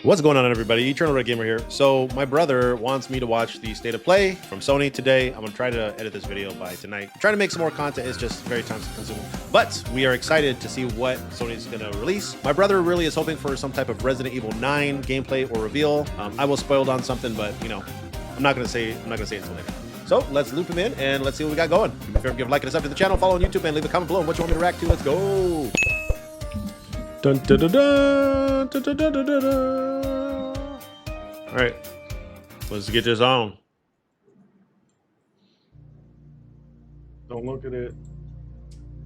What's going on, everybody? Eternal Red Gamer here. So my brother wants me to watch the State of Play from Sony today. I'm gonna try to edit this video by tonight. I'm trying to make some more content. It's just very time consuming, but we are excited to see what Sony's gonna release. My brother really is hoping for some type of Resident Evil 9 gameplay or reveal. I will spoil on something, but you know, I'm not gonna say it until later. So let's loop him in and let's see what we got going. Do me a favor, give a like and a sub to the channel, follow on YouTube, and leave a comment below on what you want me to react to. Let's go. Dun, dun, dun, dun, dun, dun, dun, dun, dun. All right, let's get this on. Don't look at it.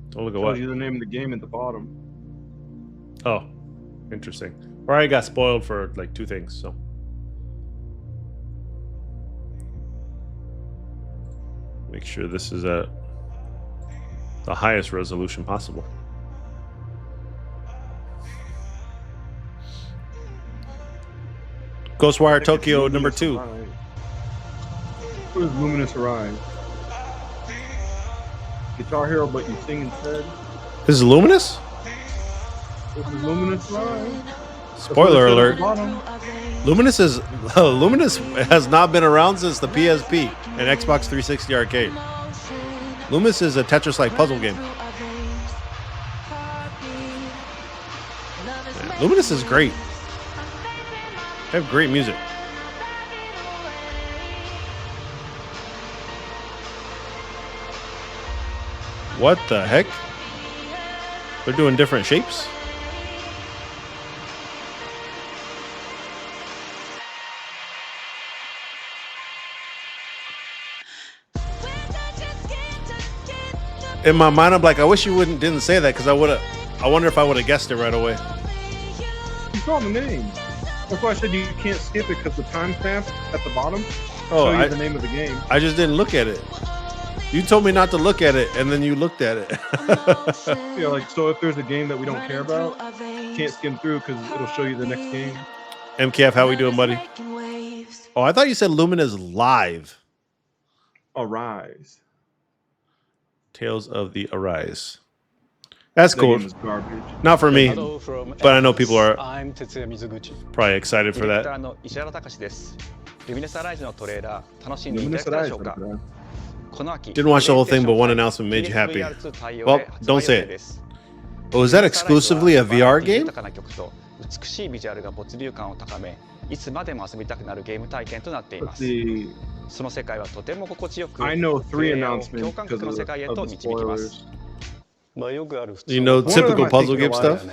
Don't look at Tells what? you the name of the game at the bottom. Oh, interesting. Or I got spoiled for like 2 things, so. Make sure this is at the highest resolution possible. Ghostwire Tokyo number 2. What is Luminous Arise? Guitar Hero, but you sing instead. This is Luminous? This is Luminous Arise. Spoiler alert. Luminous has not been around since the PSP and Xbox 360 arcade. Luminous is a Tetris-like puzzle game. Man, Luminous is great. They have great music. What the heck? They're doing different shapes? In my mind, I'm like, I wish you didn't say that, because I wonder if I would have guessed it right away. You saw the name. That's why I said you can't skip it, because the timestamp at the bottom show you the name of the game. I just didn't look at it. You told me not to look at it, and then you looked at it. Yeah, like, so if there's a game that we don't care about, can't skim through because it'll show you the next game. MKF, how we doing, buddy? Oh, I thought you said Luminous Live. Arise. Tales of the Arise. That's That cool. game is garbage. Not for me, but I know people are probably excited for that. Luminous Arise. Didn't watch the whole thing, but one announcement made you happy. Well, don't say it. Oh, is that exclusively a VR game? I know 3 announcements because of the spoilers. You know, typical puzzle game stuff.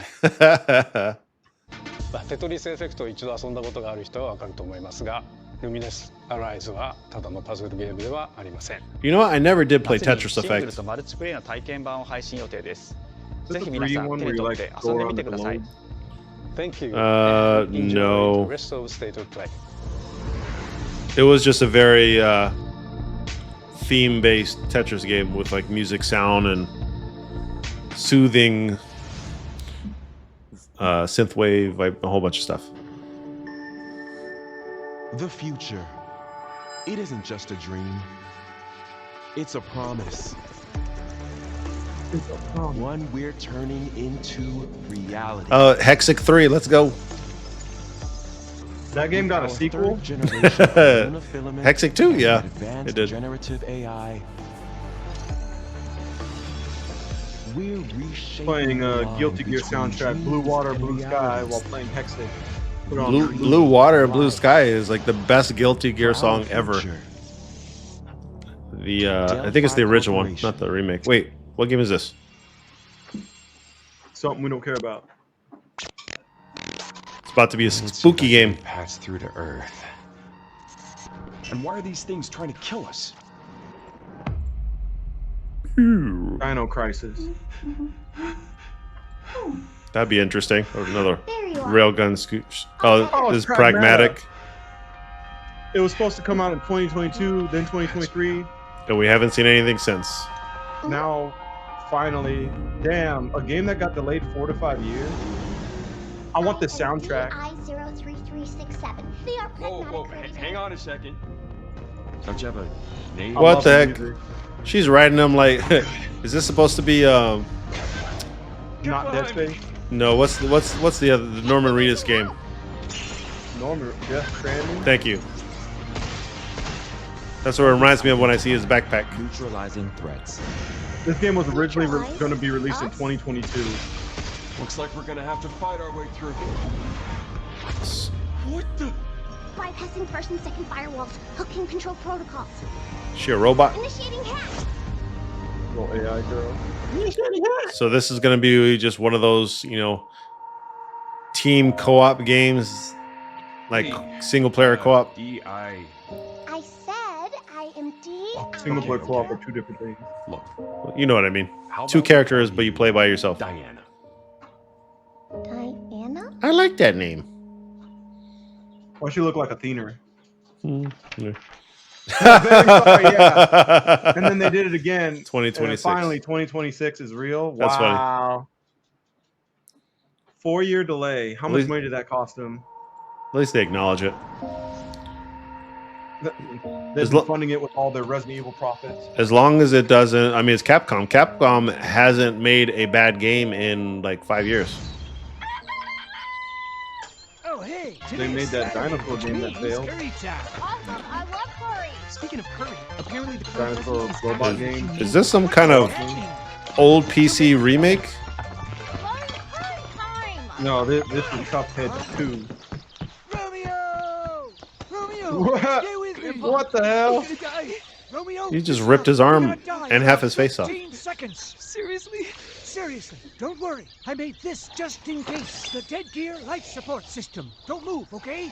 テトリスエフェクトを一度遊んだことがある人はわかると思いますが、ルミネスアライズはただのパズルゲームではありません。You know what? I never did play Tetris Effect. とマルチプレイの体験版を配信予定です。 Is ぜ that ひ the 皆さん 3D 手 one に where you 取っ like て遊 go んで around み the てください。 globe? Thank you. No. Enjoy the rest of State of Play. It was just a very theme-based Tetris game with like music, sound, and soothing synthwave, like a whole bunch of stuff. The future. It isn't just a dream. It's a promise. One we're turning into reality. Hexic 3, let's go. That game got a sequel? Hexic 2, yeah, it did. Generative AI. We're reshaping Playing the Guilty line Gear between soundtrack, Blue dreams Water, and Blue Sky, realities. while playing Hexen. Put on repeat. Blue Water and Blue Sky is like the best Guilty Gear song ever. Future. I think it's the original one, not the remake. Wait, what game is this? Something we don't care about. It's about to be a spooky game. Pass through to Earth. And why are these things trying to kill us? Dino Crisis. That'd be interesting. Or another railgun scoot. Oh, Oh, this is it's pragmatic. It was supposed to come out in 2022, then 2023. And we haven't seen anything since. Now, finally, damn, a game that got delayed 4 to 5 years. I want the soundtrack. Whoa, hang on a second. Don't you have a name? I What love the heck? music. She's riding them like. Is this supposed to be Not Dead Space. No, what's the other, the Norman Reedus game? Norman, Jeff Stranding. Thank you. That's what it reminds me of when I see his backpack. Neutralizing threats. This game was originally going to be released in 2022. Looks like we're gonna have to fight our way through. What the? Bypassing first and second firewalls, hooking control protocols, She a robot? initiating hack. Little AI girl. So this is gonna be just one of those, you know, team co-op games, like single player co-op. DI. I said I am D. Single player co-op are two different things. Look, You know what I mean. how Two about characters, but you play by yourself. Diana. Diana? I like that name. Why she look like a teener? Yeah. Very sorry, yeah. And then they did it again. 2026. And finally, 2026 is real. That's funny. Wow. 4-year delay. How much least- money did that cost them? At least they acknowledge it. They've As been lo- funding it with all their Resident Evil profits. As long as it doesn't, I mean, it's Capcom. Capcom hasn't made a bad game in like 5 years. Oh, hey, They made that dinosaur game that failed. Awesome, I love curry. Speaking of curry, apparently the curry Dinosaur recipe is robot better. game. Is this some kind of old PC remake? Fun curry time. No, this is Cuphead 2. Romeo! Romeo! What? Stay with me! What the hell? You're gonna die. Romeo! He just listen ripped up. his You're arm gonna die and in half his face off. 15 seconds. Seriously? Seriously, don't worry. I made this just in case. The Dead Gear life support system. Don't move, okay?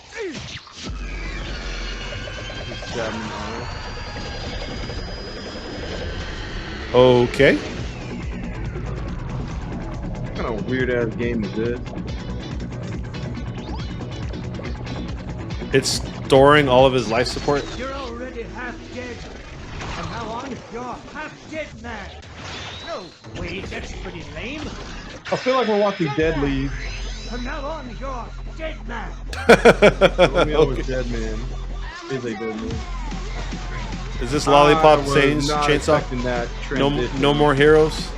Okay. What kind of weird ass game is this? It's storing all of his life support. You're already half dead. From now on, you're half dead man. No, wait, that's pretty lame. I feel like we're watching Dead League. From now on, you're dead man. Romeo is Dead Man. Is a dead man. Is this Lollipop I was Saints not Chainsaw? expecting that No, transition. no more heroes.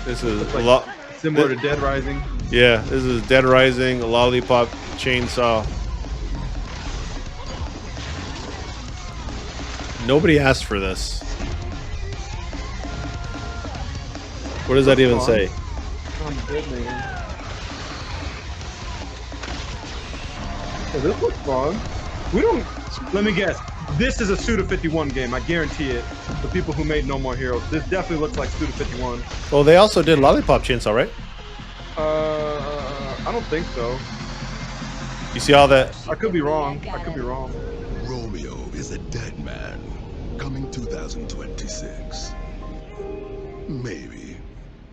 This is Similar to Dead Rising. yeah. This is Dead Rising, Lollipop Chainsaw. Nobody asked for this. What does that even say? I'm Dead Man. Oh, this looks fun. We don't. Let me guess. This is a Suda 51 game. I guarantee it. The people who made No More Heroes. This definitely looks like Suda 51. Well, they also did Lollipop Chainsaw, right? I don't think so. You see all that? I could be wrong. I could be wrong. Romeo is a dead man. Coming 2026. Maybe.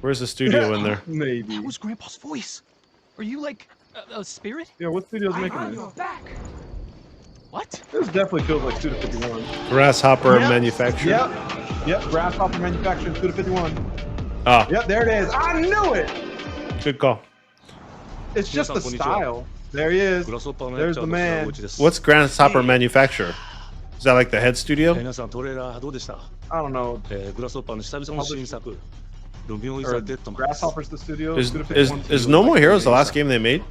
Where's the studio in there? Maybe. That was Grandpa's voice. Are you like a spirit? Yeah, what studio's making I'm this? your back. What? This definitely feels like Suda 51. Grasshopper Yep. Manufacturing. Yep. Grasshopper Manufacturing Suda 51. Ah, Yep, there it is. I knew it. good call. It's just the style. There he is. There's the man. What's Grasshopper Manufacturer? Is that like the head studio? 皆さんトレーラーどうでした？ I don't know. グラスホッパーの久々の新作。ロミオイズ Or アデッドマン。 Grasshopper's the studio. Is, Suda is 51. is No More Heroes the last game they made?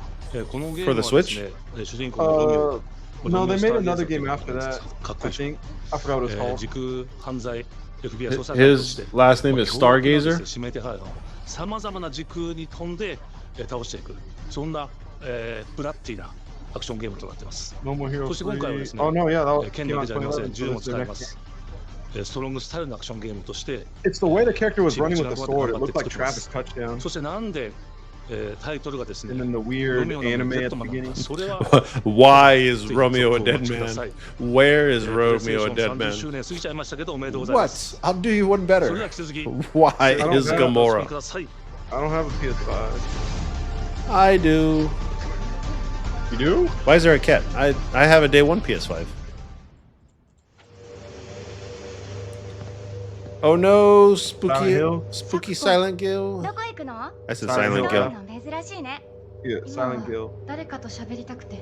このゲー For ム the はです Switch? ね、主人公のロミオ。 No, they ロミオ made スター another ゲー game ム after that. かっこ I いいでしょ。 think. I forgot what it was called. 時空犯罪 FBI 捜査官として His last name is 強力な Stargazer? 指名手配犯をさまざまな時空に飛んで倒していくそんなブラッディなアクションゲームとなっています。 No More Heroes そして今回はです 3. ね Oh no, yeah, that was 剣 came だ out けじゃありません 2011. 銃も So 使 it's え the ま next す。ストロングスタイルのアクションゲームとして It's the way the character was チーム running with 違 the う sword. It 頑張って looked like 作ってます Travis Touchdown. そしてなんでタイトルがですね And then the ロ weird ミオの anime デッ at ド the マン beginning. それは Why is ぜひ Romeo a 続報をお dead 待ちください man? Where is プレイ Romeo ステーシ a ョン dead 30 man? 周年過ぎちゃいましたけどおめでとうございま What? す。 I'll do you one それで better. は引き続き Why don't is know. お楽しみ Gamora? ください。 I don't have a PS5. I do. You do? Why is there a cat? I have a day one PS5. Oh no, Silent spooky Hill? spooky Silent Gill. どこ行くの？ I said Silent Silent Hill. Gill. 珍しいね。 Yeah, Silent Gill. 誰かと喋りたくて。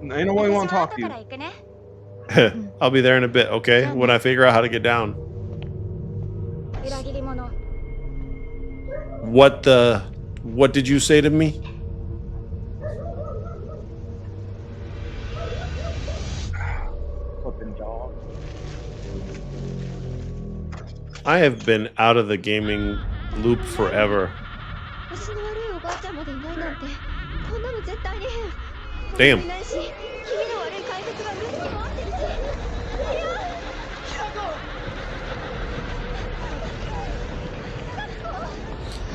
Ain't nobody want to 私は talk 後 to か you. ら行くね。 I'll be there in a bit, okay? When I figure out how to get down. 裏切り者。 What the What did you say to me? Fucking dog. I have been out of the gaming loop forever. Damn.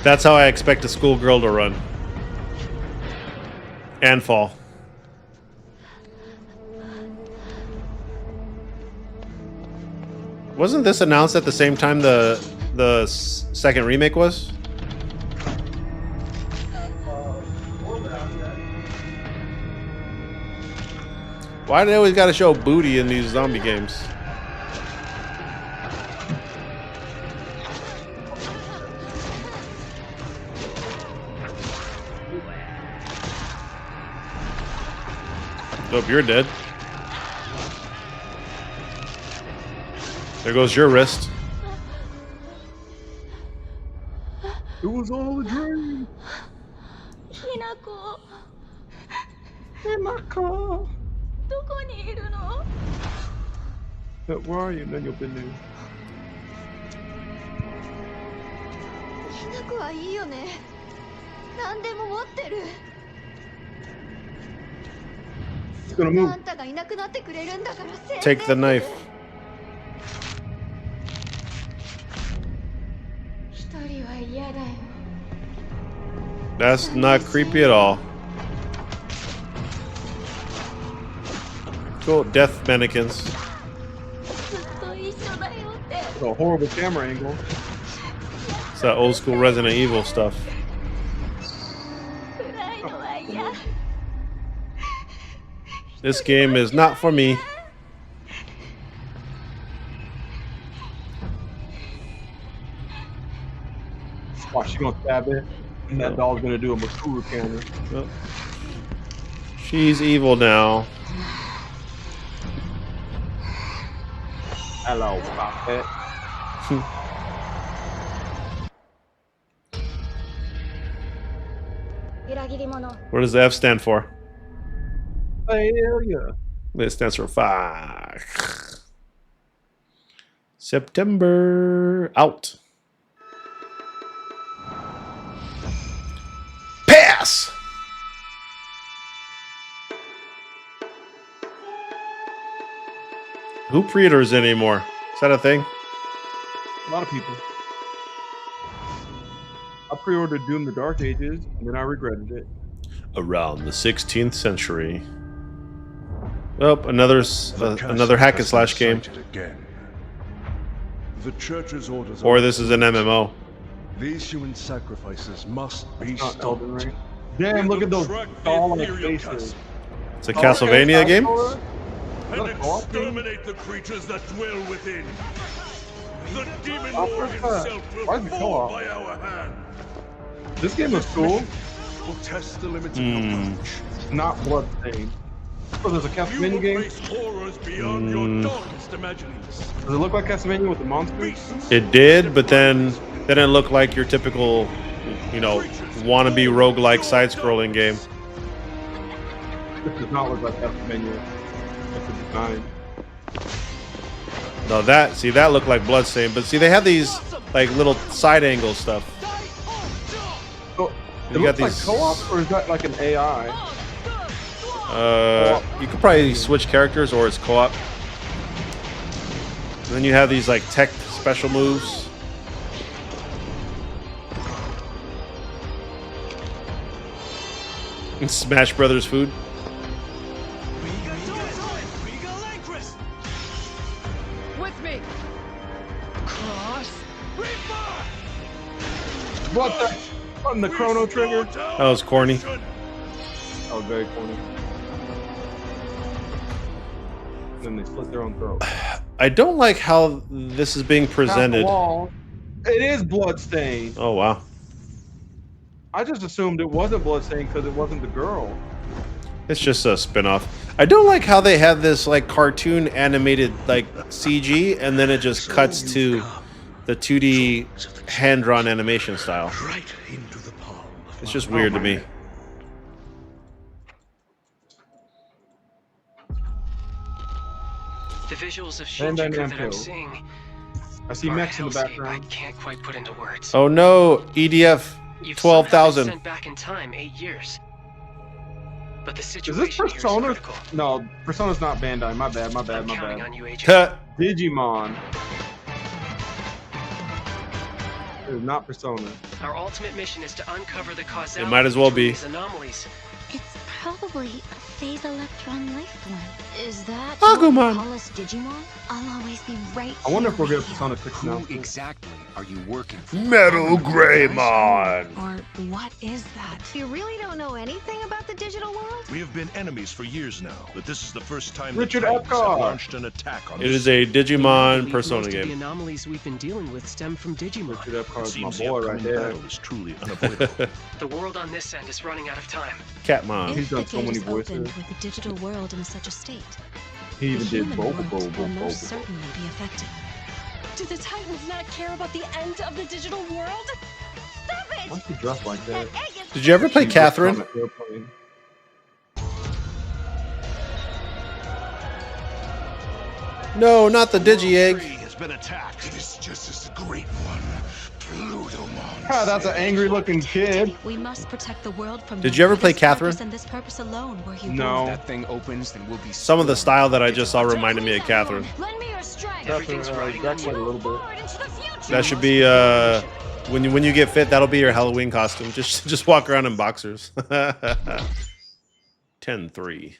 That's how I expect a schoolgirl to run. And fall. Wasn't this announced at the same time the second remake was? Why do they always gotta show booty in these zombie games? Nope, you're dead. There goes your wrist. It was all a dream. Hinako. Where are you? None of your business. It's gonna move. Take the knife. That's not creepy at all. Cool, death mannequins. It's a horrible camera angle. It's that old school Resident Evil stuff. This game is not for me. Watch, she gonna stab it, and that dog's gonna do a Makuru counter. Well, she's evil now. Hello, puppet. What does the F stand for? Hell yeah. It stands for fuck. September out. Pass. Who pre-orders anymore? Is that a thing? A lot of people. I pre-ordered Doom: The Dark Ages, and then I regretted it. Around the 16th century. Oh, another hack and slash game. Again. The church's orders Or this is an MMO. These human sacrifices must be Not Elden stopped. Ring. Damn, look at those doll-like faces. It's a Castlevania game? And exterminate the creatures that dwell within. The demon lord himself will fall by our hand. This game is cool. Will test the limits of your punch. Not bloodstained. Oh, there's a Castlevania game. Horrors beyond your darkest imaginings. Does it look like Castlevania with the monsters? It did, but then it looked like your typical, wannabe roguelike side-scrolling game. This does not look like Castlevania. That's the design. No, that looked like Bloodstained, but see, they have these like little side angle stuff. So, it You looks got like these- co-op, or is that like an AI? You could probably switch characters, or it's co-op. And then you have these like tech special moves. And Smash Brothers food. With me. Cross. What the? On the Chrono Trigger? That was corny. Oh, very corny. Then they slit their own throat. I don't like how this is being Not the presented. wall. It is bloodstained. Oh wow. I just assumed it wasn't bloodstained because it wasn't the girl. It's just a spin-off. I don't like how they have this like cartoon animated like CG and then it just cuts to the 2D hand-drawn animation style. Right into the palm of It's just weird to me. The visuals of Bandai Shinjuku that I'm Namco. seeing I see are a mechs in the hellscape I background. can't quite put into words. Oh no, EDF You've 12,000. somehow been sent back in time 8 years. But the Is this situation here is Persona? critical. No, Persona's not Bandai. My bad, my bad, I'm my counting bad. on you, Agent. Cut. Digimon. It is not Persona. Our ultimate mission is to uncover the causality It might as well between be. these anomalies. It's probably a phase electron life form. Is that Agumon. what you call us Digimon? I'll always be right I wonder here if we'll get with you. Persona 6 now. Who exactly are you working for? Metal Greymon. Or what is that? You really don't know anything about the digital world? We have been enemies for years now, but this is the first time Richard the Titans have Epcar. launched an attack on It this is a Digimon Most Persona of the game. anomalies we've been dealing with stem from Digimon. Richard Epcar is my Seems the boy right upcoming there. battle is truly unavoidable. The world on this end is running out of time. Catmon. He's If the done so gate many is opened voices. with the digital world in such a state, He the even did human vocal, world will vocal, most vocal. certainly be affected. Do the Titans not care about the end of the digital world? Stop it! Why's he dressed like that? That egg is Did you ever play He's Catherine? on the airplane. No, not the Digi Egg. has been attacked. It is just as the great one, Plutomon. Ah, that's an angry looking kid. We must protect the world from Did them. you ever For play this Catherine? purpose and this purpose alone were you No. born. That thing opens, then we'll be. Some of the style that I just saw reminded me of Catherine. Lend me your strength. Everything's riding on Jack's you. like a little bit. Forward into the future. That should be when you get fit, that'll be your Halloween costume. Just walk around in boxers. 10-3.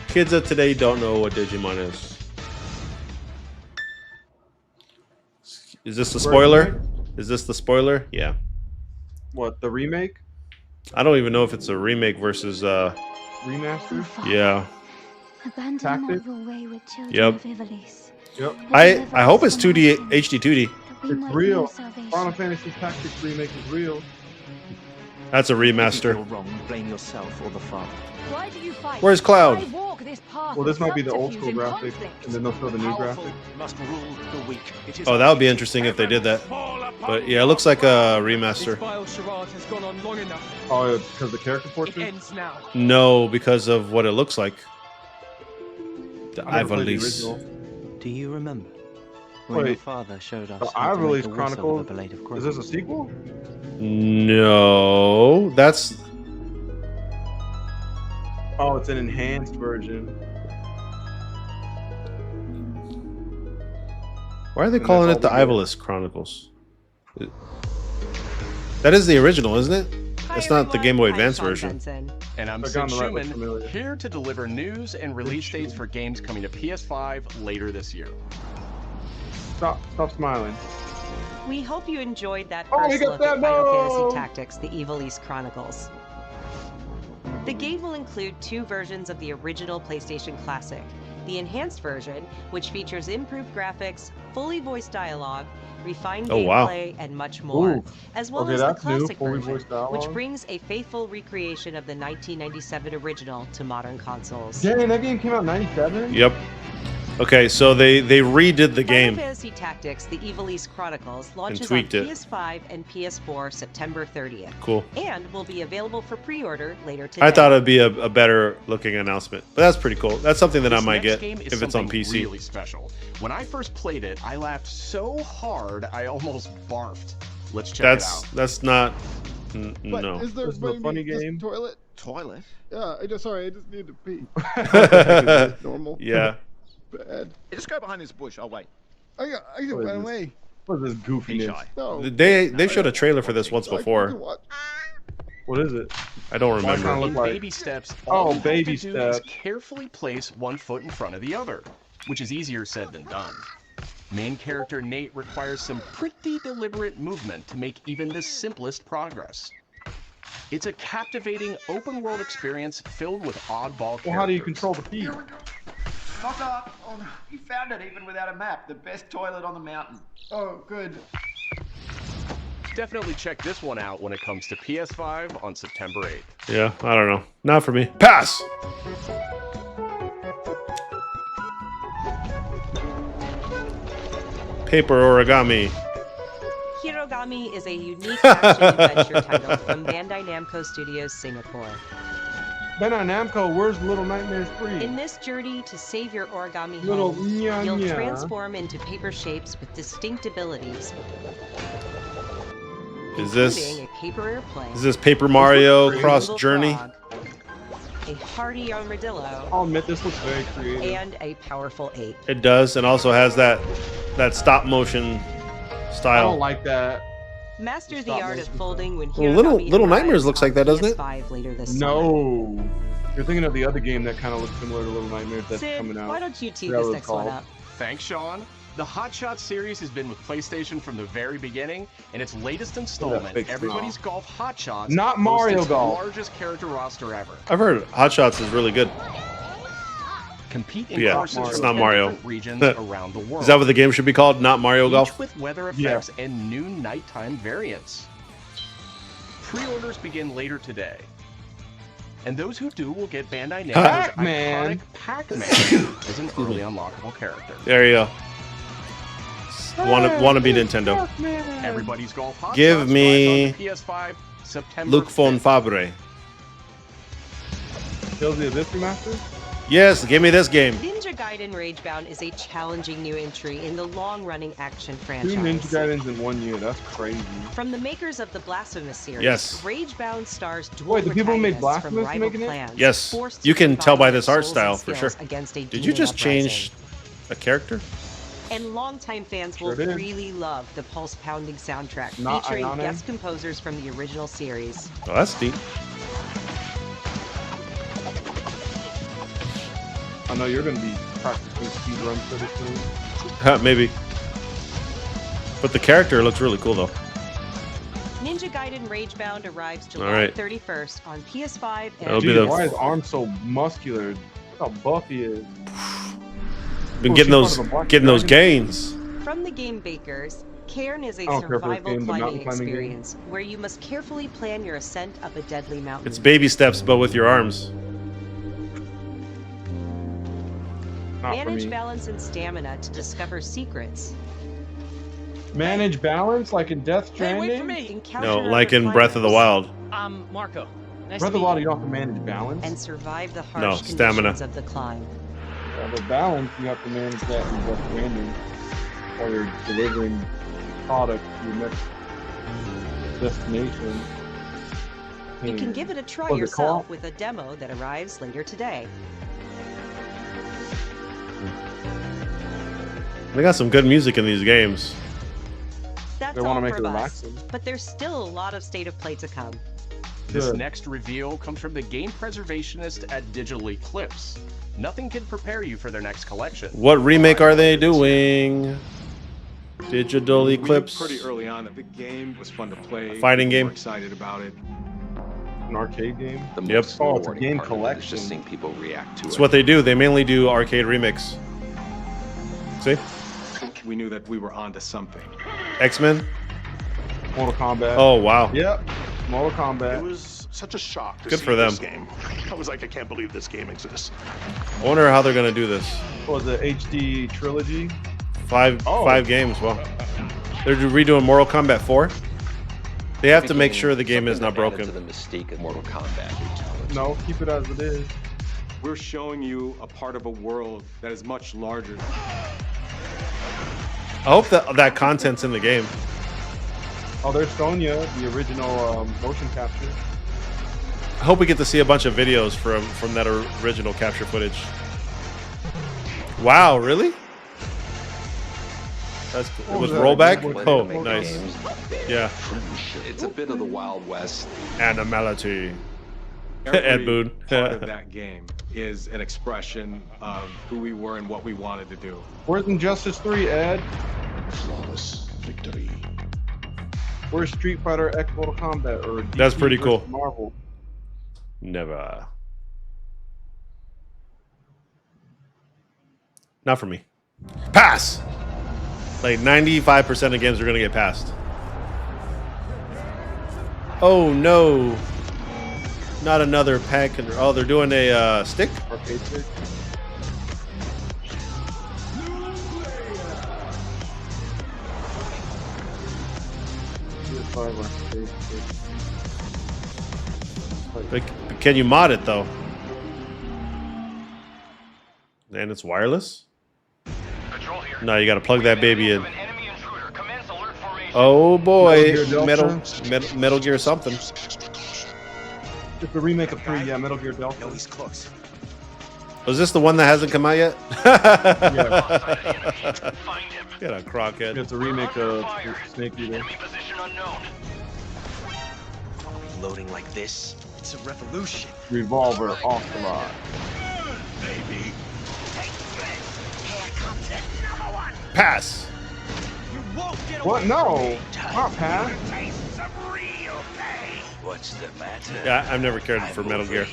Kids of today don't know what Digimon is. Is this the spoiler? Is this the spoiler? Yeah. What, the remake? I don't even know if it's a remake versus Remaster? yeah. Abandon Tactic? not your way with children Yep. of Ivalice. Yep. I hope it's 2D HD 2D. That we It's might real. know salvation. Final Fantasy Tactics remake is real. That's a If you remaster. feel wrong, blame yourself or the father. Why do you fight? Where's Cloud? Why walk this path Well, this of might be the old subterfuge school and graphic, conflict? and then they'll show the new graphic. Must rule the weak. It is Oh, that would be interesting if they did that. But yeah, it looks like a remaster. vile charade has gone on long enough. Oh, because the character portrait? ends now. No, because of what it looks like. The I never played the Ivalice. original. Do you remember when your Wait, father showed us the how to make Ivalice a whistle Chronicles? with a blade of Is this a grass? sequel? No, that's Oh, it's an enhanced version. why are they And calling that's it the all we Ivalice Chronicles? That is the original, isn't it? That's not the Game Boy Advance version. And I'm I Sid got the right one Schumann, familiar. here to deliver news and release dates for games coming to PS5 later this year. Stop smiling. We hope you enjoyed that Oh, we first got look that at Final mode! Fantasy Tactics, the Ivalice Chronicles. The game will include 2 versions of the original PlayStation Classic. The enhanced version, which features improved graphics, fully voiced dialogue, refined Oh, wow. gameplay, and much more, Ooh. as well Okay, as the that's new, classic fully version, voiced dialogue. which brings a faithful recreation of the 1997 original to modern consoles. Dang, that game came out in 97? Yep. Okay, so they redid the game. Final Fantasy Tactics, the Ivalice Chronicles, launches on tweaked it. PS5 and PS4 September 30th. Cool. And will be available for pre-order later today. I thought it'd be a better looking announcement, but that's pretty cool. That's something that I This might next get game is if it's on something PC. really special. When I first played it, I laughed so hard I almost barfed. Let's check it out. That's not. But No. is there This is a funny this game. toilet? Toilet? Yeah, I just need to pee. Normal. Yeah. Bad. Just go behind this bush. I'll wait. I just What is ran this? away. What is this goofiness? shy. No. They've showed a trailer for this once I before. can watch. What is it? I don't Why can't I remember. look In like- baby steps, Oh, all you have baby to do is steps. carefully place one foot in front of the other, which is easier said than done. Main character Nate requires some pretty deliberate movement to make even the simplest progress. It's a captivating open-world experience filled with oddball characters. Well, how do you control the feet? Not up. Oh, no. You found it even without a map. The best toilet on the mountain. Oh, good. Definitely check this one out when it comes to PS5 on September 8th. Yeah, I don't know. Not for me. Pass. Paper origami. Hirogami is a unique action-adventure title from Bandai Namco Studios, Singapore. Bandai Namco, where's Little Nightmares 3? In this journey to save your origami Little home, nya you'll nya. transform into paper shapes with distinct abilities. Is this including a paper airplane, is this Paper Mario a Cross little Journey? frog, a hardy armadillo, I'll admit this looks very creative. and a powerful ape. It does, and also has that stop motion I style. don't like that. Master the Stop art of motion. folding when Well, Little Hirogami Nightmares arrives looks like on that, doesn't it? PS5 later this summer. No. You're thinking of the other game that kind of looks similar to Little Nightmares that's Sid, coming out. why don't you tee Forgot this what it's next one called. up? Thanks, Sean. The Hot Shots series has been with PlayStation from the very beginning, and its latest installment, fake Everybody's smile. Golf Hot Shots, Not boasts Mario its Golf. largest character roster ever. I've heard Hot Shots is really good. Compete in Yeah, courses it's from not 10 Mario. different regions around the world. Is that what the game should be called? Not Mario Each Golf? with weather Yeah. effects and new nighttime variants. Pre-orders begin later today. And those who do will get Bandai Namco's Pac-Man. iconic Pac-Man as an early unlockable character. There you go. Wanna be Nintendo. Everybody's Golf Hot Give Shots me arrives on the PS5 September Luke Von 5th. Fabre. Chelsea, is this remaster? Yes, give me this game. Ninja Gaiden Ragebound is a challenging new entry in the long-running action Two franchise. Ninja Gaidens in 1 year. That's crazy. From the makers of the Blasphemous series, Yes. Ragebound stars dual Wait, the people who made protagonists from Blasphemous rival making it? clans, Yes, forced you to can tell by combine this their art souls style and for sure. skills against a Did you demon just uprising. change a character? And longtime fans will Sure did. really love the pulse-pounding soundtrack Not featuring Ayane? guest composers from the original series. Oh, that's neat. I know you're going to be practicing speedruns for this thing. Maybe. But the character looks really cool though. Ninja Gaiden Ragebound arrives July Alright. 31st on PS5 and That'll be Dude, the- why is his arm so muscular? Look how buff he is. Been Oh, getting she's those part of the Black getting those Dragon? gains. From the game Bakers, Cairn is a I don't care for this survival game, the mountain climbing climbing game. experience where you must carefully plan your ascent up a deadly mountain. It's baby steps, but with your arms. Not for Manage me. balance and stamina to discover secrets. Manage balance like in Death Stranding? Encounter No, other like in Breath of the climbers, Wild. Marco. Nice Breath to of the meet Wild, you. you don't have to manage balance. and survive the harsh No, conditions stamina. of the climb. Yeah, but balance, you have to manage that in Death Stranding while you're delivering product to your next destination. You can give it a try Was it yourself co-op? with a demo that arrives later today. They got some good music in these games. That's They all wanna make from it us, relaxing. but there's still a lot of state of play to come. This Good. next reveal comes from the game preservationist at Digital Eclipse. Nothing can prepare you for their next collection. What remake are they doing? Digital We knew Eclipse. pretty early on that the game was fun to play. Fighting People game? were excited about it. An arcade game? The Yep. most Oh, it's a rewarding game part of it is collection. just seeing people react to That's it. what they do. They mainly do arcade remix. See? We knew that we were onto something. X-Men? Mortal Kombat. Oh, wow. Yep. Mortal It Kombat. was such a shock to Good see for them. this game. I was like, I can't believe this game exists. I wonder how they're going to do this. What was it? HD trilogy? Five games. Well, they're redoing Mortal Kombat 4. They have to make sure the game is not broken. To the mystique of Mortal Kombat. No, keep it as it is. We're showing you a part of a world that is much larger. I hope that content's in the game. Oh, there's Sonya, the original motion capture. I hope we get to see a bunch of videos from that original capture footage. Wow, really? That's cool. It was rollback? Oh, nice. Yeah. It's a bit of the Wild West. Animality. Ed Every Boon. part of that game is an expression of who we were and what we wanted to do. Where's Injustice 3, Ed? Flawless victory. Where's Street Fighter X Mortal Kombat? Or DC That's pretty versus cool. Marvel. Never. Not for me. Pass! Like 95% of games are going to get passed. Oh no. Not another pack. Oh, they're doing a stick? Arcade stick. But can you mod it though? And it's wireless? No, you gotta plug that baby in. Oh boy, Metal Gear something. It's a remake of 3, yeah, Metal Gear Delta. No, he's close. Was this the one that hasn't come out yet? Yeah. Get a crockhead. It's a remake of Snake Eater. Loading like this, it's a revolution. Revolver off the lot. Baby. Pass. What? No. Not pass. What's the matter? Yeah, I've never cared for Metal Gear.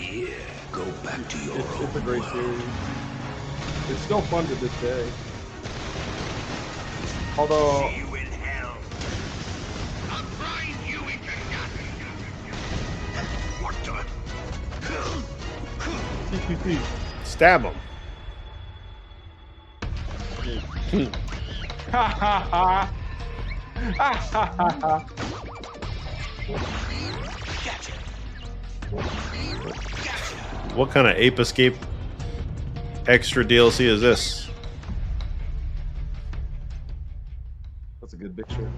Go back to your It's a great series. It's still fun to this day. Although. CQC. Stab him. Ha ha ha. Ha ha ha. What kind of Ape Escape extra DLC is this? That's a good picture.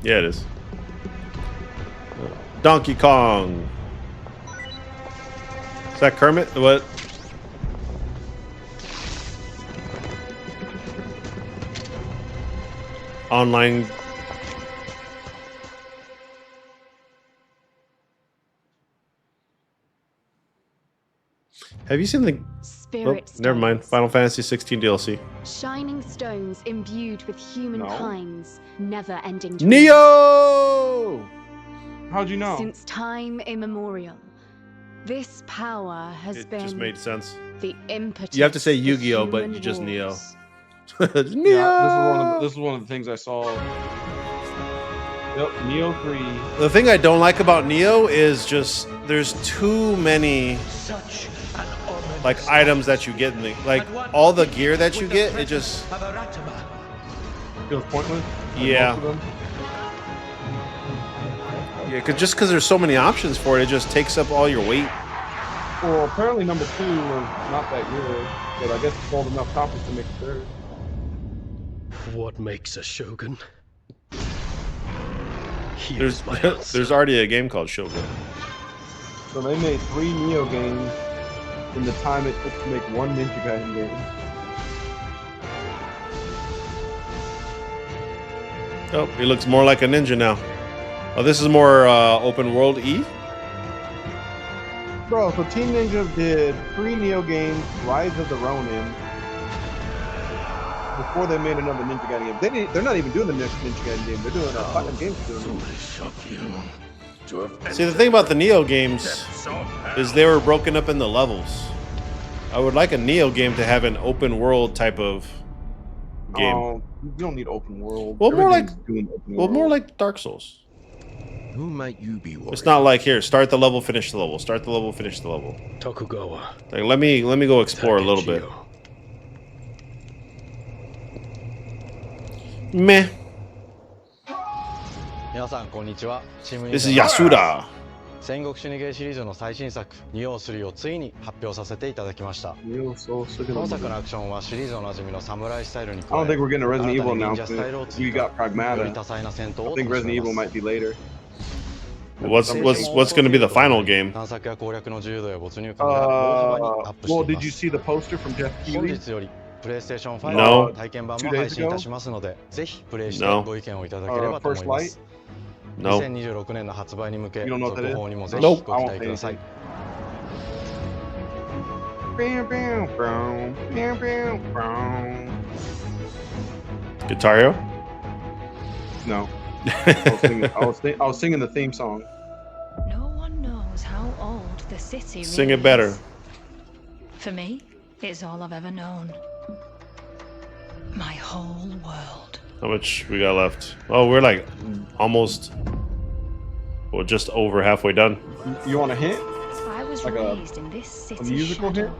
Yeah, it is. Donkey Kong. Is that Kermit? What? Online. Have you seen the... Spirit never mind. Final Fantasy 16 DLC. Shining stones imbued with humankind's never-ending dreams. Neo! How'd you know? Since time immemorial, this power has been... It just made sense. The impetus. You have to say Yu-Gi-Oh, but you just Neo. Neo! Yeah, this is one of the things I saw. Yep, Neo 3. The thing I don't like about Neo is just there's too many like items that you get in the all the gear that you get. It just feels pointless. Yeah. Yeah, because there's so many options for it, it just takes up all your weight. Well, apparently number 2 was not that good, but I guess it sold enough copies to make a third. What makes a shogun? There's already a game called Shogun. So they made 3 Neo games in the time it took to make 1 Ninja Gaiden game. Oh, he looks more like a ninja now. Oh, this is more open world E? Bro, so Team Ninja did 3 Neo games, Rise of the Ronin, before they made another Ninja Gaiden game. They're not even doing the next Ninja Gaiden game. They're doing a Platinum Games doing it. See, the thing about the Neo games is they were broken up in the levels. I would like a Neo game to have an open world type of game. You don't need open world. Well, more like more like Dark Souls. Who might you be? It's not like here, start the level, finish the level, start the level, finish the level. Tokugawa. Like let me go explore a little bit. Meh. This is Yasuda. 戦国死にゲーシリーズの最新作「ニオ3」をついに発表させていただきました。本作のアクションはシリーズおなじみのサムライスタイルに加え、 I don't think we're getting a Resident 新た Evil に忍者スタイルを announcement. 追 We 加、 got より Pragmata. 多彩な戦闘 I を think 楽し Resident め Evil ま might す。 be later. What's going to be the final game? 探索や攻略の自由度や没入感が大幅にアップして Well, い did ま you す。 see the poster from Jeff 本 Keighley? 日よりプレイステーション5 No. の体験版も配信いたしますので、ぜひプレイして No. ご意見をいただければと思います。 No. 2026年の発売に向け、 You don't know what that 続 is? 報にもぜ Nope. ひご期待ください。 Guitar Hero? No. I was singing the theme song. No one knows how old the city Sing really it better. is. For me, it's all I've ever known. My whole world. How much we got left? Oh, we're like almost, well, just over halfway done. You want a hint? I was Like raised in this city. A musical hint?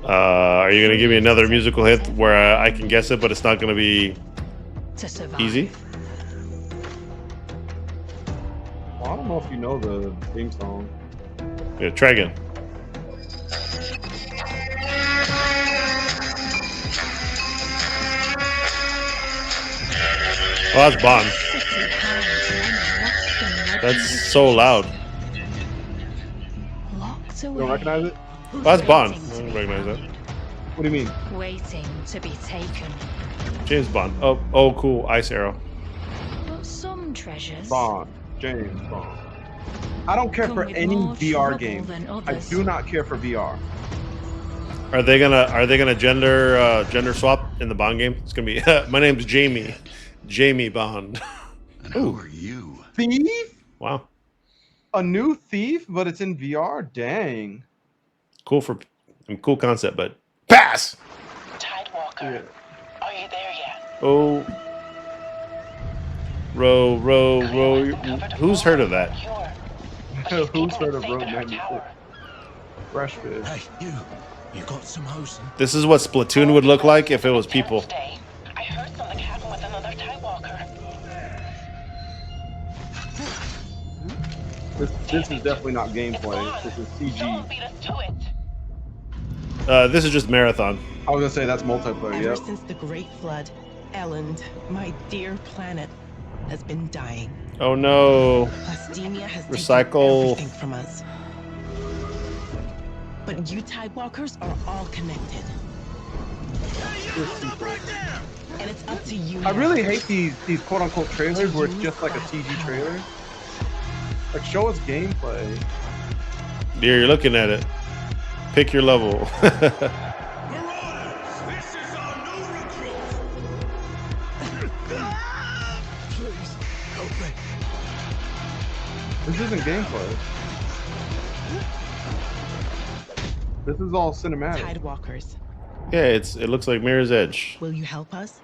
Are you gonna give me another musical hit where I can guess it, but it's not gonna be To survive. easy? I don't know if you know the theme song. Yeah, try again. Oh, that's Bond. That's so loud. You don't recognize it? Oh, that's Bond. I don't recognize that. What do you mean? Waiting to be taken. James Bond. Oh, cool. Ice Arrow. But some treasures. Bond. James Bond. I don't care for any VR game. I do not care for VR. Are they gonna gender swap in the Bond game? It's gonna be my name's Jamie Bond. Who are you? Thief? Wow. A new Thief, but it's in VR? Dang. Cool concept, but pass! Tidewalker, are you there yet? Oh. Row. Who's heard of that? Who's heard of Road 96? Fresh fish. Hey, you got some hosing? This is what Splatoon would look like if it was people. I heard something happen with another Tidewalker. This is definitely not gameplay. This is CG. This is just marathon. I was gonna say that's multiplayer. Ever Yep. since the Great Flood, Elland, my dear planet, has been dying. Oh no. Plastemia has Recycle. taken everything from us. But you Tidewalkers are all connected. And it's up to you. I really hate these quote unquote trailers where it's just like a CG trailer. Like, show us gameplay. Yeah, you're looking at it. Pick your level. This isn't gameplay. This is all cinematic. Tidewalkers, Yeah, it looks like Mirror's Edge. will you help us?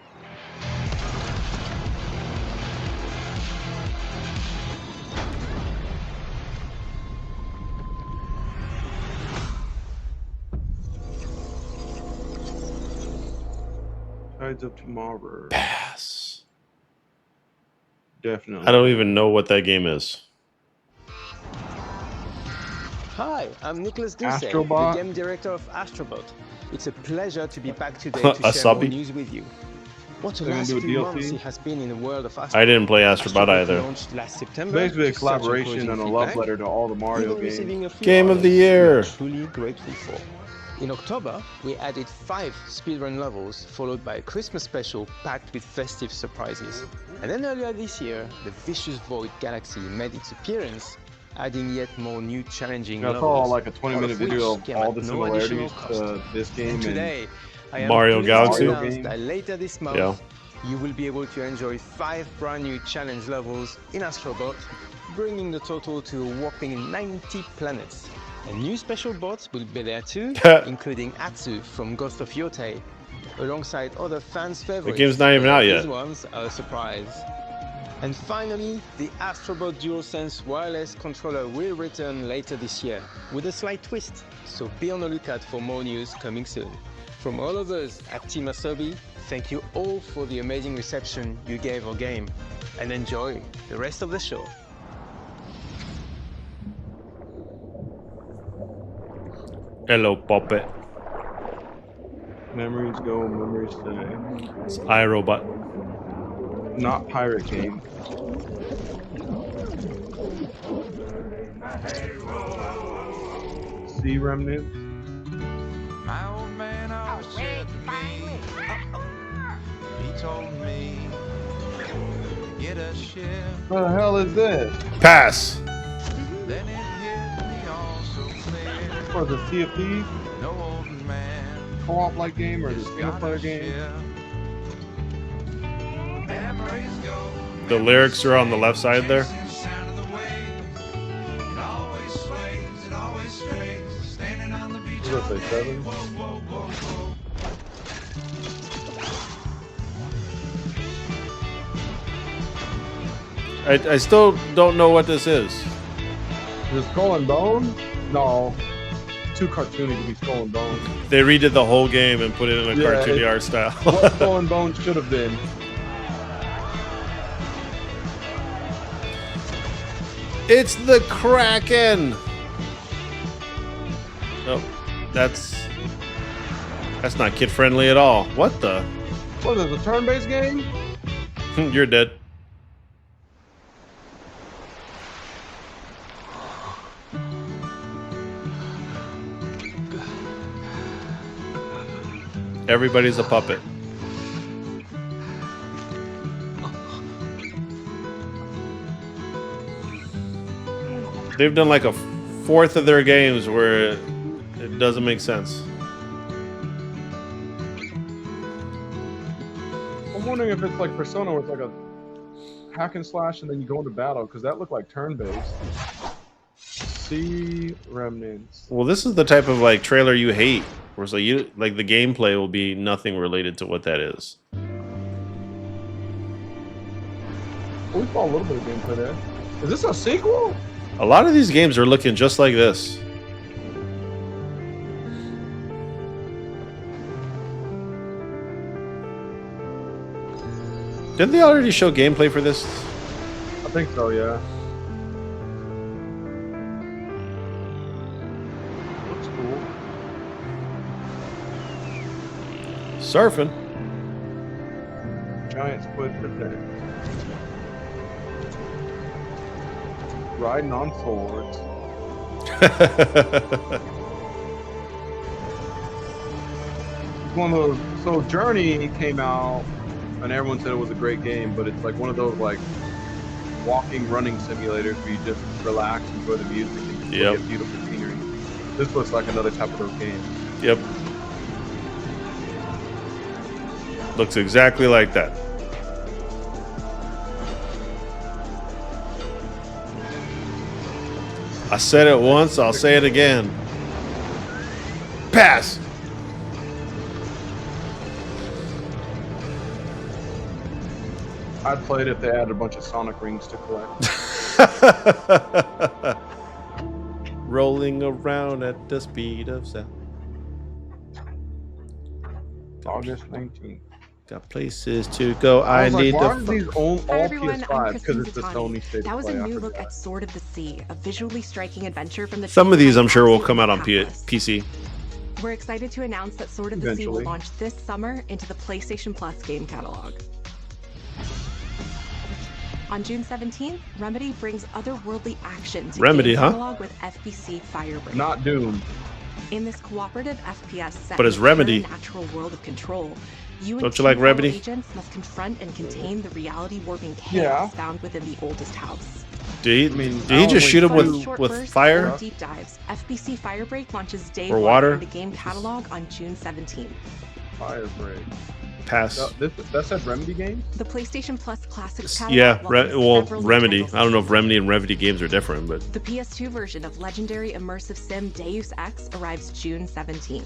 Tides of Tomorrow. Pass. Definitely. I don't even know what that game is. Hi, I'm Nicholas Doucet, the Astrobot? game director of Astrobot. It's a pleasure to be back today A to share more subby? news with you. What a They're gonna last do a few DLC? months it has been in the world of Astrobot. I didn't play Astrobot either. Launched last September. Basically a to such collaboration encouraging and a love feedback, letter to all the Mario even games. receiving a few Game of the honors year. we are truly grateful for. In October, we added 5 speedrun levels, followed by a Christmas special packed with festive surprises. And then earlier this year, the Vicious Void Galaxy made its appearance, adding yet more new challenging I levels. saw like a all 20-minute which video of came all at the no similarities additional cost. to this game And and today, I am Mario pleased Galaxy? to announce that later this month, Yeah. you will be able to enjoy 5 brand new challenge levels in Astrobot, bringing the total to a whopping 90 planets. And new special bots will be there too, including Atsu from Ghost of Yotei, alongside other fans' favorites. game's not even out yet. These ones are a surprise. And finally, the Astrobot DualSense wireless controller will return later this year, with a slight twist, so be on the lookout for more news coming soon. From all of us at Team Asobi, thank you all for the amazing reception you gave our game, and enjoy the rest of the show. Hello, puppet. memories go, memories stay. It's iRobot. Not pirate game. Sea remnants. My old man always said to me, he told me, get a ship. What the hell is this? Pass. Then it hit me all so clear. What is it, Sea of Thieves? No old man. Co-op like game or is it single player game? Memories go. The lyrics are on the left side there. What did I say, 7? I still don't know what this is. Is it Skull and Bone? No. Too cartoony to be Skull and Bone. They redid the whole game and put it in a Yeah, cartoony art style. What Skull and Bone should have been. It's the Kraken. Oh, that's not kid friendly at all. What the? What is this, a turn-based game? You're dead. Everybody's a puppet. They've done like a fourth of their games where it doesn't make sense. I'm wondering if it's like Persona where it's like a hack and slash and then you go into battle, because that looked like turn-based. See Remnants. Well, this is the type of like trailer you hate, where it's like you like the gameplay will be nothing related to what that is. We saw a little bit of gameplay there. Is this a sequel? A lot of these games are looking just like this. Didn't they already show gameplay for this? I think so, yeah. Looks cool. Surfing. Giant squid for day. Riding on swords. One of those. So Journey came out, and everyone said it was a great game, but it's like one of those like walking, running simulators where you just relax, enjoy the music, and look at beautiful scenery. This looks like another type of those games. Yep. Looks exactly like that. I said it once, I'll say it again. Pass! I'd play it if they added a bunch of Sonic rings to collect. Rolling around at the speed of sound. August 19th. Got places to go. I was like, need why to. are these all everyone, PS5? Because it's the Sony State of That was Play. a new look at Sword of the Sea, a visually striking adventure from the. Some of these I'm sure will come out on PC. We're excited to announce that Sword of the Sea will launch this summer into the PlayStation Plus game catalog. On June 17th, Remedy brings otherworldly action to Remedy, game huh? catalog with FBC Firebreak. Not Doom. In this cooperative FPS set But it's in Remedy. a natural world of control, you Don't and you like two Remedy? agents must confront and contain the reality-warping chaos found within the oldest house. Did he just shoot him with fire? Deep dives. FBC Firebreak launches day Or one water? in the game catalog on June 17th. Firebreak. Pass. That said Remedy games? The PlayStation Plus Classics catalog Yeah, welcomes several new Remedy. titles. I don't know if Remedy and Remedy games are different, but The PS2 version of legendary immersive sim Deus Ex arrives June 17th.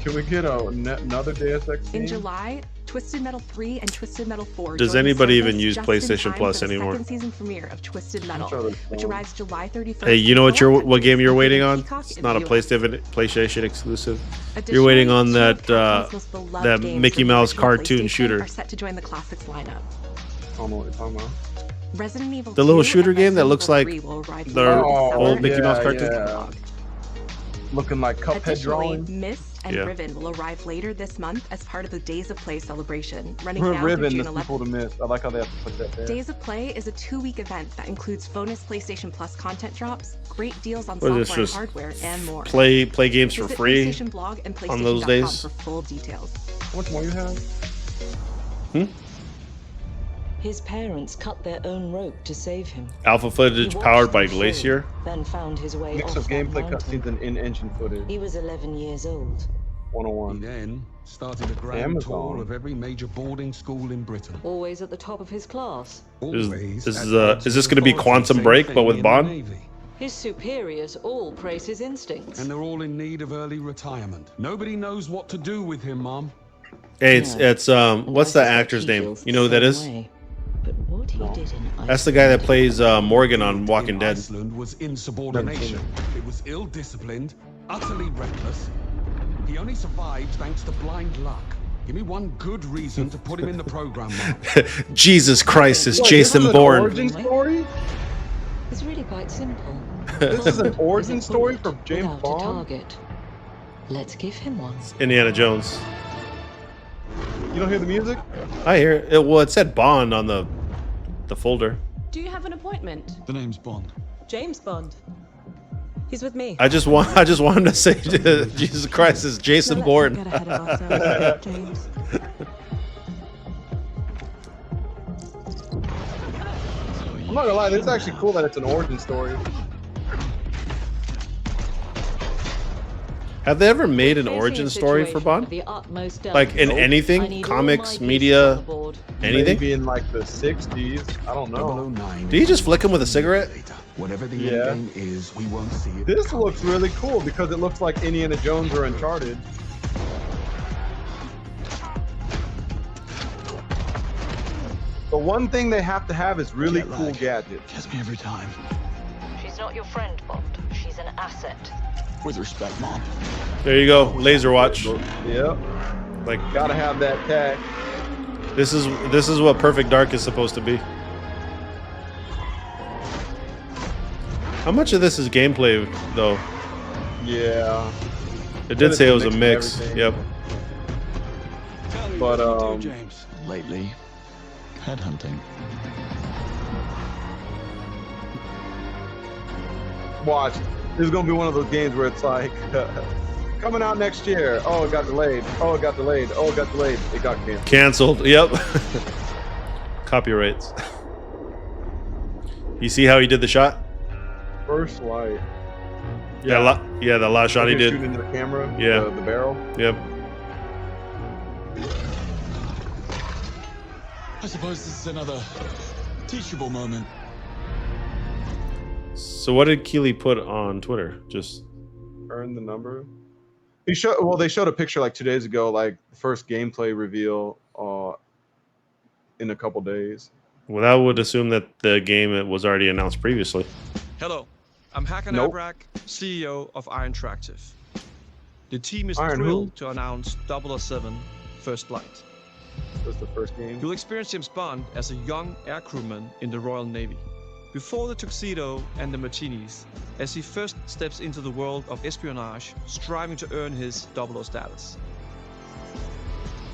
Can we get another Deus Ex game? In July, Twisted Metal 3 and Twisted Metal 4. Does join the anybody service even use just in PlayStation time Plus for the anymore? Second season premiere of Twisted Metal, which arrives July 31st. hey, you know what in what game you're waiting on? Peacock It's in not a the US. PlayStation exclusive. You're waiting on that most beloved that games Mickey from the Mouse original cartoon PlayStation shooter. Are set to join the classics lineup. I don't know what you're talking about. Resident Evil The little 2 shooter and game that Resident looks Evil like 3 will arrive the later this summer old Mickey Mouse cartoon. Yeah. Looking like Cuphead Additionally, drawing. Myst and Yeah. Riven will arrive later this month as part of the Days of Play celebration, running now through Riven, June the 11th. sequel to Myst. I like how they have to put that there. Days of Play is a 2-week event that includes bonus PlayStation Plus content drops, great deals on What software is this, and just hardware, and more. Play games for Visit free PlayStation blog and on those PlayStation.com days? for full details. How much more you have? His parents cut their own rope to save him. Alpha footage He powered watched by them fall, Glacier. Then found his way Mix off of that gameplay mountain. cutscenes and in-engine footage. He was 11 years old. 101. He then started a grand Amazon. tour of every major boarding school in Britain. Always at the top of his class. Is this going to be Quantum Break but with Bond? His superiors all praise his instincts. And they're all in need of early retirement. Nobody knows what to do with him, Mom. Hey, it's what's that actor's name? You know who that is? But what he did in That's the guy that plays Morgan on Walking Dead. Iceland was insubordination. It was ill-disciplined, utterly reckless. He only survived thanks to blind luck. Give me one good reason to put him in the program, Mom. Jesus Christ, is Wait, Jason this is an Bourne. origin story? is really quite simple. This is an Bond origin is a story bullet for James without Bond? a target. Let's give him one. Indiana Jones. You don't hear the music? I hear it. Well, it said Bond on the folder. Do you have an appointment? The name's Bond. James Bond. He's with me. I just wanted to say Jesus Christ is Jason Bourne. Get ahead of ourselves, James. I'm not gonna lie, this is actually cool that it's an origin story. Have they ever made an origin story for Bond? Like in anything? Comics, media, anything? Maybe in like the 60s. I don't know. Did he just flick him with a cigarette? Whatever the end game is, we won't see it. This looks really cool because it looks like Indiana Jones or Uncharted. The one thing they have to have is really cool gadgets. Gets me every time. She's not your friend, Bond. She's an asset. With respect, Mom. There you go, laser watch. Yep. Like, gotta have that tag. This is what Perfect Dark is supposed to be. How much of this is gameplay, though? Yeah. It did say it was a mix. Yep. But James, lately, headhunting. Watch. This is gonna be one of those games where it's like coming out next year. Oh, it got delayed. Oh, it got delayed. Oh, it got delayed. It got canceled. Canceled. Yep. Copyrights. You see how he did the shot? First light. Yeah. The last shot he did. Shooting into the camera. Yeah. The barrel. Yep. I suppose this is another teachable moment. So what did Keeley put on Twitter? Just earn the number. They showed a picture like 2 days ago, like the first gameplay reveal in a couple days. Well, that would assume that the game was already announced previously. Hello, I'm Hakan Abrak, CEO of Iron Interactive. The team is Iron thrilled to announce 007 First Light. That's the first game. You'll experience James Bond as a young air crewman in the Royal Navy. Before the tuxedo and the martinis, as he first steps into the world of espionage, striving to earn his 00 status.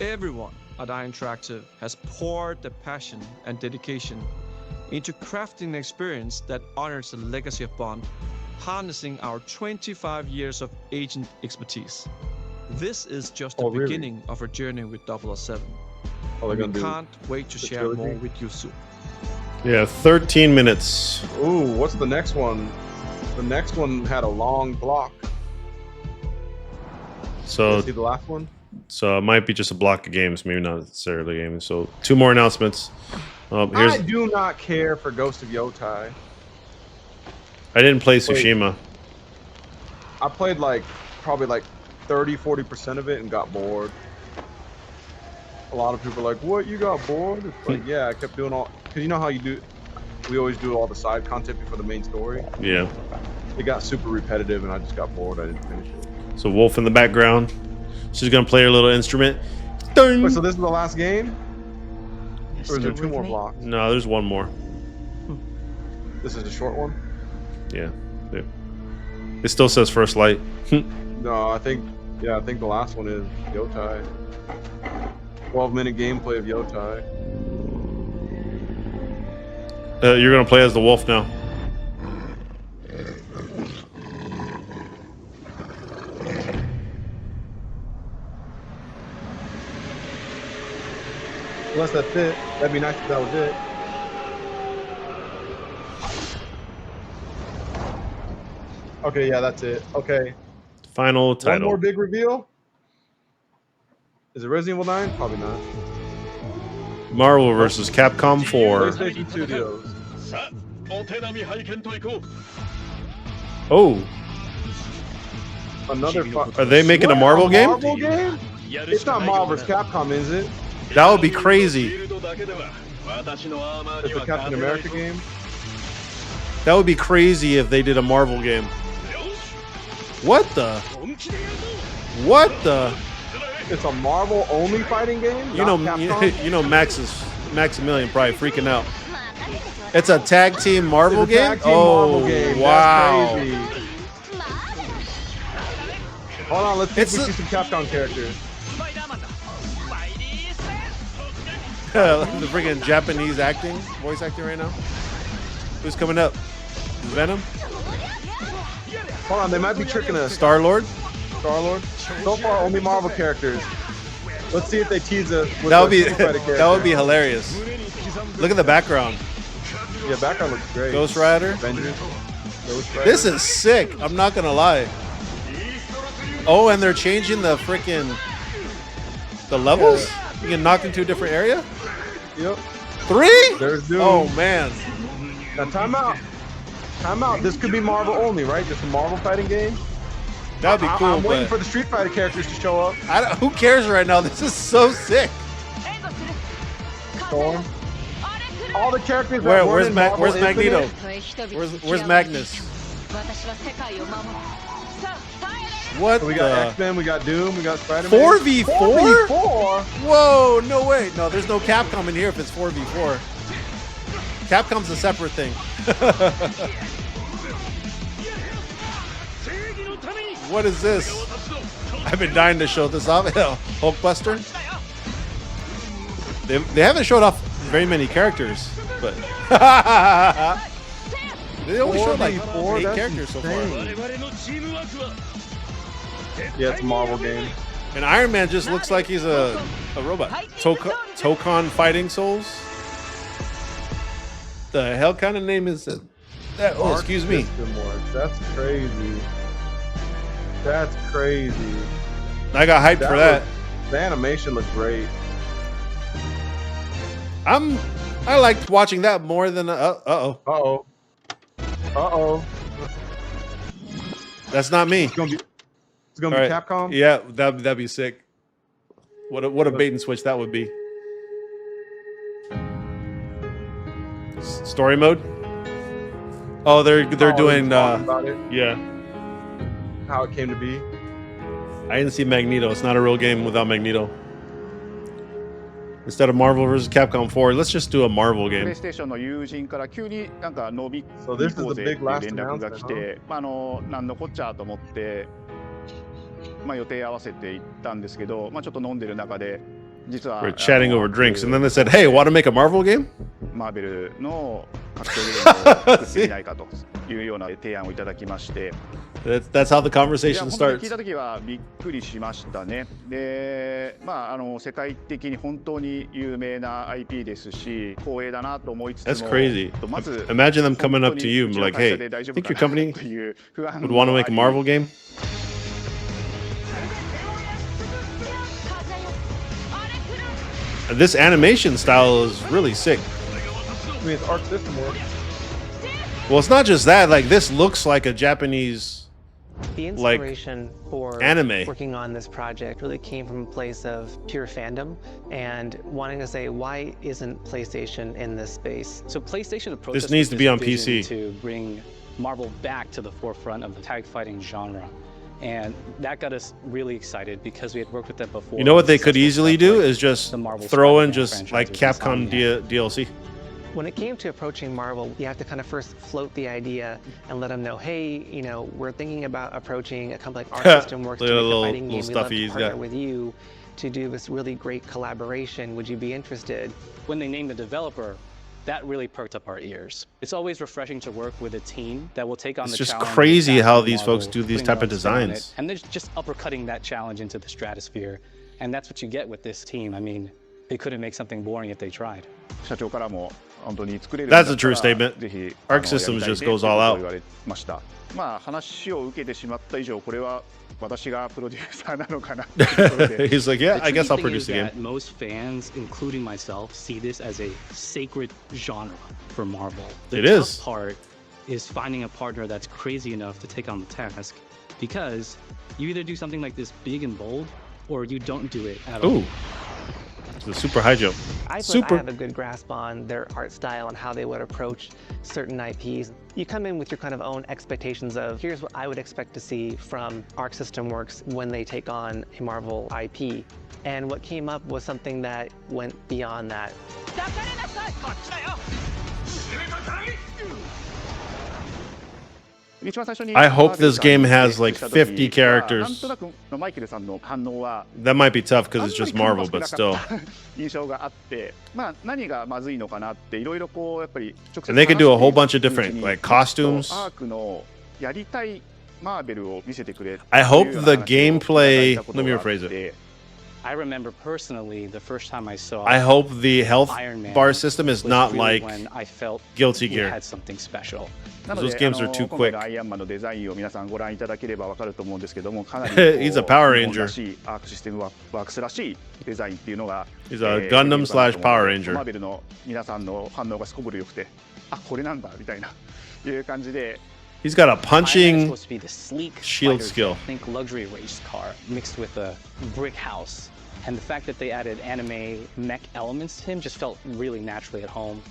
Everyone at Iron Interactive has poured their passion and dedication into crafting an experience that honors the legacy of Bond, harnessing our 25 years of agent expertise. This is just the beginning of our journey with 007. We can't wait to share more with you soon. Yeah, 13 minutes. Ooh, what's the next one? The next one had a long block. So see the last one? So it might be just a block of games, maybe not necessarily games. So 2 more announcements. I do not care for Ghost of Yotai. I didn't play Tsushima. I played probably 30-40% of it and got bored. A lot of people are like, what, you got bored? It's like, yeah, I kept doing because you know how we always do all the side content before the main story. Yeah. It got super repetitive and I just got bored. I didn't finish it. So Wolf in the background. She's gonna play her little instrument. Wait, so this is the last game? Or is there 2 more blocks? No, there's 1 more. This is a short one? Yeah. It still says First Light. No, I think the last one is Yotai. 12-minute gameplay of Yotai. You're gonna play as the wolf now. Unless that's it. That'd be nice if that was it. Okay, yeah, that's it. Okay. Final title. One more big reveal? Is it Resident Evil 9? Probably not. Marvel vs. Capcom 4. PlayStation Studios. Oh. Another. Are they making a Marvel game? Marvel game? It's not Marvel vs. Capcom, is it? That would be crazy. It's a Captain America game? That would be crazy if they did a Marvel game. What the? What the? It's a Marvel only fighting game? You know Maximilian probably freaking out. It's a tag team Marvel game? Tag team Marvel game. Wow. That's crazy. Hold on, let's see if we see some Capcom characters. The freaking Japanese voice acting right now. Who's coming up? Venom? Hold on, they might be tricking us. Star-Lord? Star-Lord? So far, only Marvel characters. Let's see if they tease us with that would be that would be hilarious. Look at the background. Yeah, background looks great. Ghost Rider. Avengers. Ghost Rider. This is sick. I'm not gonna lie. Oh, and they're changing the freaking levels. You can knock into a different area. Yep. 3? There's Doom. Oh man. Now time out. Time out. This could be Marvel only, right? Just a Marvel fighting game. That'd be cool. I'm waiting for the Street Fighter characters to show up. Who cares right now? This is so sick. Storm. All the characters. Where's Magneto? Where's Magnus? What? So we got X-Men, we got Doom, we got Spider-Man. 4v4? 4v4? Whoa, no way. No, there's no Capcom in here if it's 4v4. Capcom's a separate thing. What is this? I've been dying to show this off. Hulkbuster. They haven't showed off very many characters, but they only showed like 8 characters so far. Yeah, it's a Marvel game. And Iron Man just looks like he's a robot. Tokon Fighting Souls. The hell kind of name is that? Oh, excuse me. That's crazy. That's crazy. I got hyped for that. The animation looks great. I liked watching that more than Uh-oh. That's not me. It's gonna be Capcom? Yeah, that'd be sick. What a bait and switch that would be. Story mode? Oh, they're doing about it. Yeah. How it came to be. I didn't see Magneto. It's not a real game without Magneto. Instead of Marvel vs. Capcom 4, let's just do a Marvel game. So this is the big last announcement, huh? 予定合わせて行ったんですけど、ちょっと飲んでる中で実は We're chatting over drinks, and then they said, "Hey, want to make a Marvel game?" マーベルの格闘ゲームを作ってみないかというような提案をいただきまして。That's how the conversation 聞 starts. いた時はびっくりしましたね。で、世界的に本当に有名な IP ですし、光栄だなと思いつつも。That's crazy. まず Imagine them coming up to you and be like, "Hey, think your company would want to make a Marvel game?" This animation style is really sick. I mean, it's Arc System work. Well, it's not just that. Like, this looks like a Japanese, the inspiration for anime. Working on this project really came from a place of pure fandom and wanting to say, why isn't PlayStation in this space? So PlayStation approached this needs to be on PC PC to bring Marvel back to the forefront of the tag fighting genre. And that got us really excited because we had worked with them before. You know what they could easily do is just throw in just like Capcom DLC. When it came to approaching Marvel, you have to kind of first float the idea and let them know, hey, you know, we're thinking about approaching a company like Arc System Works to make a fighting game. We'd love to partner with you to do this really great collaboration. Would you be interested? When they named the developer, that really perked up our ears. It's always refreshing to work with a team that will take on the challenge. It's just crazy how these folks do these type of designs. And they're just uppercutting that challenge into the stratosphere. And that's what you get with this team. I mean, they couldn't make something boring if they tried. That's a true statement. Arc Systems just goes all out. 話を受けてしまった以上、これは私がプロデューサーなのかな。He's like, yeah, I guess I'll produce the game. Most fans, including myself, see this as a sacred genre for Marvel. The tough part is finding a partner that's crazy enough to take on the task, because you either do something like this big and bold, or you don't do it at all. Ooh. The super high jump. I have a good grasp on their art style and how they would approach certain IPs. You come in with your kind of own expectations of, here's what I would expect to see from Arc System Works when they take on a Marvel IP. And what came up was something that went beyond that. I hope this game has like 50 characters. That might be tough because it's just Marvel, but still. And they could do a whole bunch of different like costumes. I hope the gameplay. Let me rephrase it. I remember personally the first time I saw. I hope the health bar system is not really like when I felt Guilty we Gear. had something special. Those games are too quick. He's a Power Ranger. He's a Gundam / Power Ranger. He's got a punching supposed to be the sleek shield fighter skill. jet, think luxury race car mixed with a brick house. And the fact that they added anime mech elements to him just felt really naturally at home.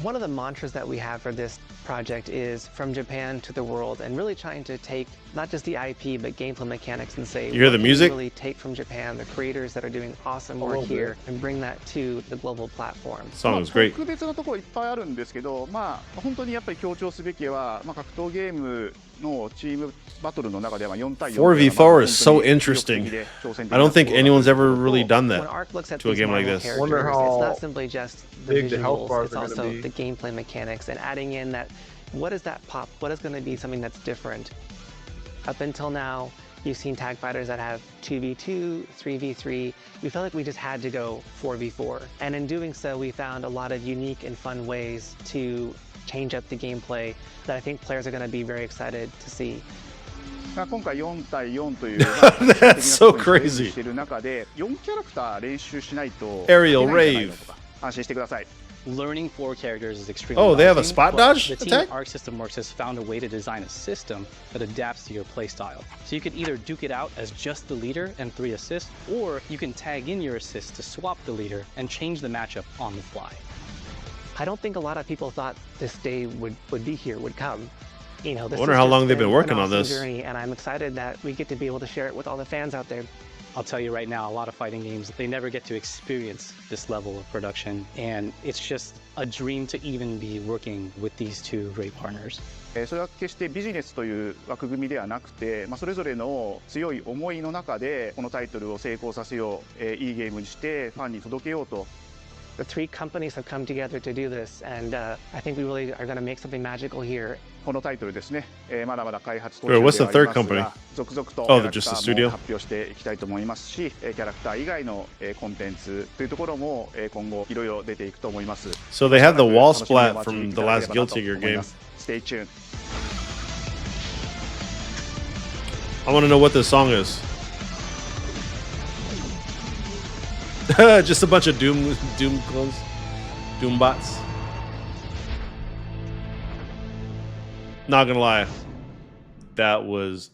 One of the mantras that we have for this project is from Japan to the world, and really trying to take not just the IP but gameplay mechanics and say, You hear the what can we music? really take from Japan, the creators that are doing awesome work here, and bring that to the global platform. Song is great. 特別なところいっぱいあるんですけど、本当にやっぱり強調すべきは、格闘ゲームのチームバトルの中では4対4 4v4 is so interesting. I don't think anyone's ever really done that When Ark looks at to a these game like Marvel this. characters, it's not simply just the big the health visuals, bars it's are gonna also be. the gameplay mechanics and adding in that, what is that pop? What is going to be something that's different? Up until now, you've seen tag fighters that have 2v2, 3v3. We felt like we just had to go 4v4. And in doing so, we found a lot of unique and fun ways to change up the gameplay that I think players are going to be very excited to see. 今回4対4という That's so crazy. している中で4キャラクター練習しないと Aerial いけないんじゃない Rave. のとか安心してください。 Learning 4 characters is extremely Oh, they have a daunting, spot but dodge the team attack? at Arc System Works has found a way to design a system that adapts to your playstyle. So you could either duke it out as just the leader and 3 assists, or you can tag in your assists to swap the leader and change the matchup on the fly. I don't think a lot of people thought this day would be here, would come. You know, this wonder has how just long they've been working an on awesome this. journey, and I'm excited that we get to be able to share it with all the fans out there. I'll tell you right now, a lot of fighting games, they never get to experience this level of production, and it's just a dream to even be working with these two great partners. それは決してビジネスという枠組みではなくて、それぞれの強い思いの中でこのタイトルを成功させよう、いいゲームにしてファンに届けようと。The 3 companies have come together to do this, and I think we really are going to make something magical here. このタイトルですね、まだまだ開発途 Wait, 中 what's で the はあ third ります company? が、続々と Oh, キャラク just タ the ー studio? も発表していきたいと思いますし、キャラクター以外のコンテンツというところも今後いろいろ出ていくと思います。 So they had the wall splat from the last Guilty Gear game. Stay tuned. I want to know what this song is. Just a bunch of Doom clones. Doom bots. Not gonna lie, that was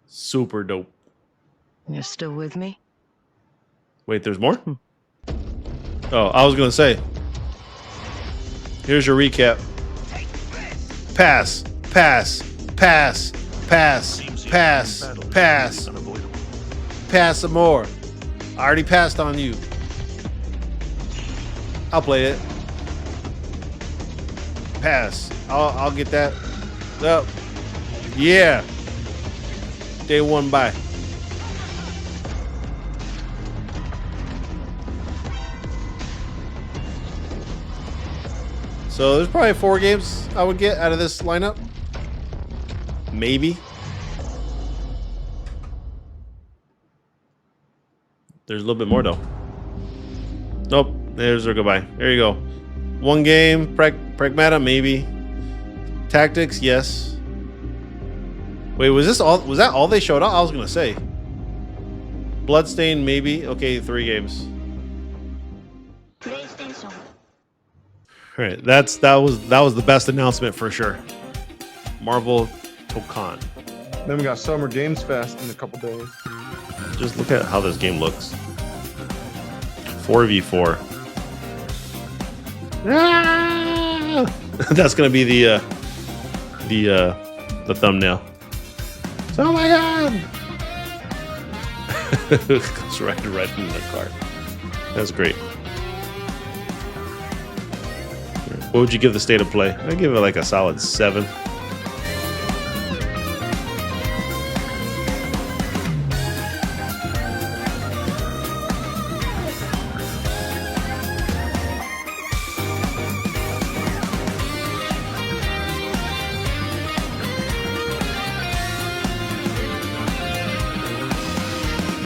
super dope. You're still with me? Wait, there's more? Oh, I was gonna say. Here's your recap. Pass, pass, pass, pass, pass, pass. Pass some more. I already passed on you. I'll play it. Pass. I'll get that. Up. Yeah. Day 1 bye. So there's probably 4 games I would get out of this lineup. Maybe. There's a little bit more though. Nope. There's our goodbye. There you go. 1 game. Pragmata, maybe. Tactics, yes. Wait, was that all they showed up? I was gonna say. Bloodstain, maybe. Okay, 3 games. All right, that was the best announcement for sure. Marvel Tokan. Then we got Summer Games Fest in a couple days. Just look at how this game looks. 4v4. Ah! That's gonna be the thumbnail. Oh my god! Goes right in the car. That's great. What would you give the state of play? I'd give it like a solid 7.